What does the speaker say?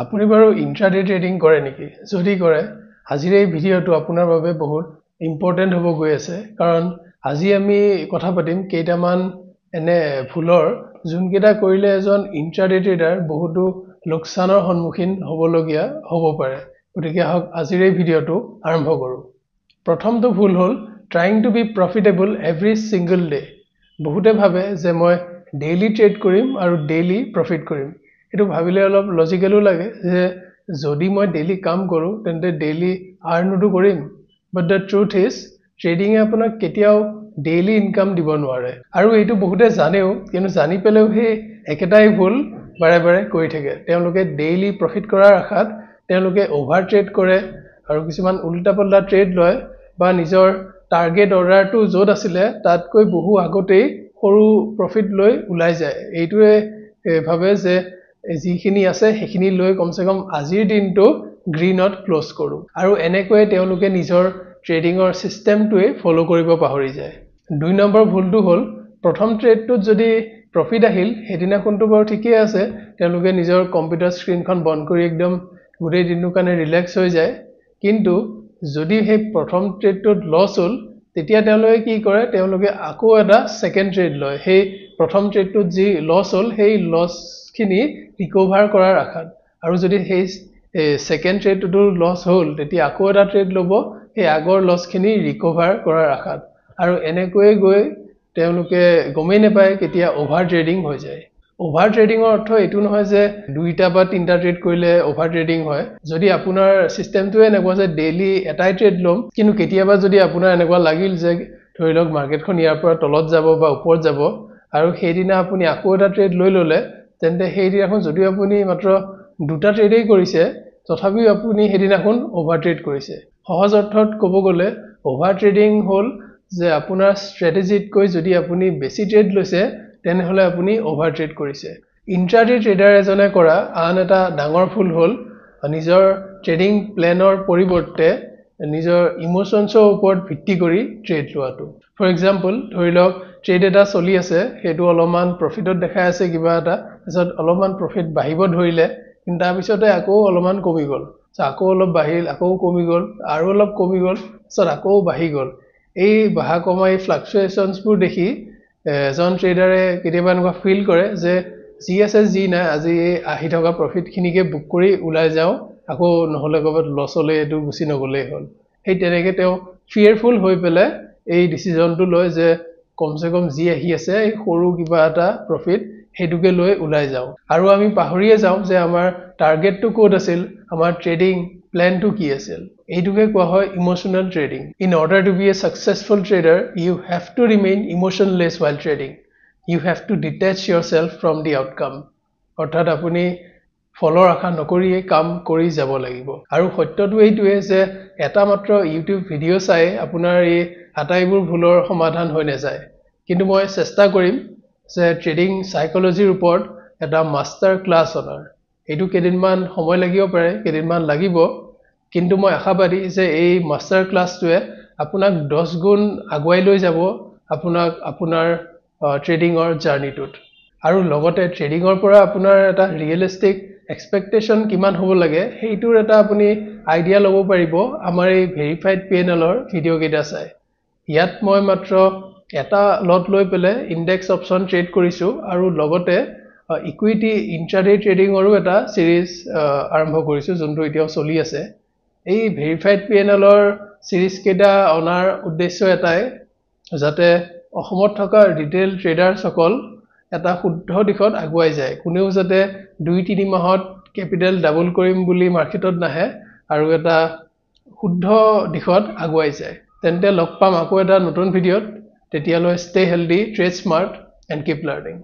আপুনি বাৰু intraday trading কৰে নেকি? যদি কৰে, আজিৰ এই ভিডিঅ'টো আপোনাৰ বাবে বহুত ইম্পৰ্টেণ্ট হ'ব গৈ আছে, কাৰণ আজি আমি কথা পাতিম কেইটামান এনে ভুলৰ যোনকেইটা কৰিলে এজন ইন্ট্ৰাডে ট্ৰেডাৰ বহুতো লোকচানৰ সন্মুখীন হ'বলগীয়া হ'ব পাৰে। গতিকে আহক আজিৰ এই ভিডিঅ'টো আৰম্ভ কৰোঁ। প্ৰথমটো ভুল হ'ল trying to be profitable every single day. বহুতে ভাবে যে মই ডেইলি ট্ৰেড কৰিম আৰু ডেইলি প্ৰফিট কৰিম। এইটো ভাবিলে অলপ লজিকেলো লাগে যে যদি মই ডেইলি কাম কৰোঁ তেন্তে ডেইলি আৰ্ণটো কৰিম, বাট দ্য ট্ৰুথ ইজ ট্ৰেডিঙে আপোনাক কেতিয়াও ডেইলি ইনকাম দিব নোৱাৰে। আৰু এইটো বহুতে জানেও, কিন্তু জানি পেলাইও সেই একেটাই ভুল বাৰে বাৰে কৰি থাকে। তেওঁলোকে ডেইলি প্ৰফিট কৰাৰ আশাত তেওঁলোকে অভাৰ ট্ৰেড কৰে আৰু কিছুমান উল্টা পাল্টা ট্ৰেড লয়, বা নিজৰ টাৰ্গেট অৰ্ডাৰটো য'ত আছিলে তাতকৈ বহু আগতেই সৰু প্ৰফিট লৈ ওলাই যায়। এইটোৱে ভাবে যে যিখিনি আছে সেইখিনি লৈ কমচে কম আজিৰ দিনটো গ্ৰীনত ক্লোজ কৰোঁ, আৰু এনেকৈয়ে তেওঁলোকে নিজৰ ট্ৰেডিঙৰ ছিষ্টেমটোৱে ফ'ল' কৰিব পাহৰি যায়। ২ নম্বৰ ভুলটো হ'ল প্ৰথম ট্ৰেডটোত যদি প্ৰফিট আহিল সেইদিনাখনটো বাৰু ঠিকেই আছে, তেওঁলোকে নিজৰ কম্পিউটাৰ স্ক্ৰীণখন বন্ধ কৰি একদম গোটেই দিনটোৰ কাৰণে ৰিলেক্স হৈ যায়। কিন্তু যদি সেই প্ৰথম ট্ৰেডটোত লছ হ'ল তেতিয়া তেওঁলোকে কি কৰে, তেওঁলোকে আকৌ এটা ছেকেণ্ড ট্ৰেড লয় সেই প্ৰথম ট্ৰেডটোত যি লছ হ'ল সেই লছখিনি ৰিকভাৰ কৰাৰ আশাত। আৰু যদি সেই ছেকেণ্ড ট্ৰেডটোতো লছ হ'ল তেতিয়া আকৌ এটা ট্ৰেড ল'ব সেই আগৰ লছখিনি ৰিকভাৰ কৰাৰ আশাত, আৰু এনেকৈয়ে গৈ তেওঁলোকে গমেই নাপায় কেতিয়া অভাৰ ট্ৰেডিং হৈ যায়। অভাৰ ট্ৰেডিঙৰ অৰ্থ এইটো নহয় যে 2টা বা 3টা ট্ৰেড কৰিলে অভাৰ ট্ৰেডিং হয়। যদি আপোনাৰ ছিষ্টেমটোৱে এনেকুৱা যে ডেইলি এটাই ট্ৰেড ল'ম, কিন্তু কেতিয়াবা যদি আপোনাৰ এনেকুৱা লাগিল যে ধৰি লওক মাৰ্কেটখন ইয়াৰ পৰা তলত যাব বা ওপৰত যাব আৰু সেইদিনা আপুনি আকৌ এটা ট্ৰেড লৈ ল'লে, তেন্তে সেইদিনাখন যদিও আপুনি মাত্ৰ 2টা ট্ৰেডেই কৰিছে তথাপিও আপুনি সেইদিনাখন অভাৰ ট্ৰেড কৰিছে। সহজ অৰ্থত ক'ব গ'লে অভাৰ ট্ৰেডিং হ'ল যে আপোনাৰ ষ্ট্ৰেটেজিতকৈ যদি আপুনি বেছি ট্ৰেড লৈছে তেনেহ'লে আপুনি অভাৰ ট্ৰেড কৰিছে। ইন্ট্ৰাডে ট্ৰেডাৰ এজনে কৰা আন এটা ডাঙৰ ভুল হ'ল নিজৰ ট্ৰেডিং প্লেনৰ পৰিৱৰ্তে নিজৰ ইম'শ্যনছৰ ওপৰত ভিত্তি কৰি ট্ৰেড লোৱাটো। ফৰ এক্সাম্পল, ধৰি লওক ট্ৰেড এটা চলি আছে, সেইটো অলপমান প্ৰফিটত দেখাই আছে কিবা এটা, তাৰপিছত অলপমান প্ৰফিট বাঢ়িব ধৰিলে, কিন্তু তাৰপিছতে আকৌ অলপমান কমি গ'ল, আকৌ অলপ বাঢ়িল, আকৌ কমি গ'ল, আৰু অলপ কমি গ'ল, তাৰপিছত আকৌ বাঢ়ি গ'ল। এই বাঢ়া কমা এই ফ্লাকচুৱেশ্যনছবোৰ দেখি এজন ট্ৰেডাৰে কেতিয়াবা এনেকুৱা ফিল কৰে যে যি আছে যি নাই, আজি এই আহি থকা প্ৰফিটখিনিকে বুক কৰি ওলাই যাওঁ, আকৌ নহ'লে ক'ৰবাত লছ হ'লে এইটো গুচি নগ'লেই হ'ল। সেই তেনেকৈ তেওঁ ফিয়াৰফুল হৈ পেলাই এই ডিচিশ্যনটো লয় যে কমচে কম যি আহি আছে এই সৰু কিবা এটা প্ৰফিট সেইটোকে লৈ ওলাই যাওঁ, আৰু আমি পাহৰিয়ে যাওঁ যে আমাৰ টাৰ্গেটটো ক'ত আছিল, আমাৰ ট্ৰেডিং প্লেনটো কি আছিল। এইটোকে কোৱা হয় emotional trading. In order to be a successful trader you have to remain emotionless while trading. You have to detach yourself from the outcome. অৰ্থাৎ আপুনি ফলৰ আশা নকৰিয়ে কাম কৰি যাব লাগিব। আৰু সত্যটো এইটোৱে যে এটা মাত্ৰ ইউটিউব ভিডিঅ' চাই আপোনাৰ এই আটাইবোৰ ভুলৰ সমাধান হৈ নাযায়। কিন্তু মই চেষ্টা কৰিম যে ট্ৰেডিং চাইক'লজিৰ ওপৰত এটা মাষ্টাৰ ক্লাছ অনাৰ। এইটো কেইদিনমান সময় লাগিব পাৰে, কেইদিনমান লাগিব, কিন্তু মই আশাবাদী যে এই মাষ্টাৰ ক্লাছটোৱে আপোনাক 10 গুণ আগুৱাই লৈ যাব আপোনাক আপোনাৰ ট্ৰেডিঙৰ জাৰ্ণিটোত। আৰু লগতে ট্ৰেডিঙৰ পৰা আপোনাৰ এটা ৰিয়েলিষ্টিক এক্সপেক্টেশ্যন কিমান হ'ব লাগে সেইটোৰ এটা আপুনি আইডিয়া ল'ব পাৰিব আমাৰ এই ভেৰিফাইড PNLৰ ভিডিঅ'কেইটা চাই। ইয়াত মই মাত্ৰ এটা লট লৈ পেলাই ইণ্ডেক্স অপশ্যন ট্ৰেড কৰিছোঁ, আৰু লগতে ইকুইটি ইন্ট্ৰাডে ট্ৰেডিঙৰো এটা ছিৰিজ আৰম্ভ কৰিছোঁ যোনটো এতিয়াও চলি আছে। এই ভেৰিফাইড PNLৰ ছিৰিজকেইটা অনাৰ উদ্দেশ্য এটাই, যাতে অসমত থকা ৰিটেইল ট্ৰেডাৰ্ছসকল এটা শুদ্ধ দিশত আগুৱাই যায়। কোনেও যাতে 2-3 মাহত কেপিটেল ডাবল কৰিম বুলি মাৰ্কেটত নাহে, আৰু এটা শুদ্ধ দিশত আগুৱাই যায়। তেন্তে লগ পাম আকৌ এটা নতুন ভিডিঅ'ত। তেতিয়ালৈ stay healthy, trade smart and keep learning.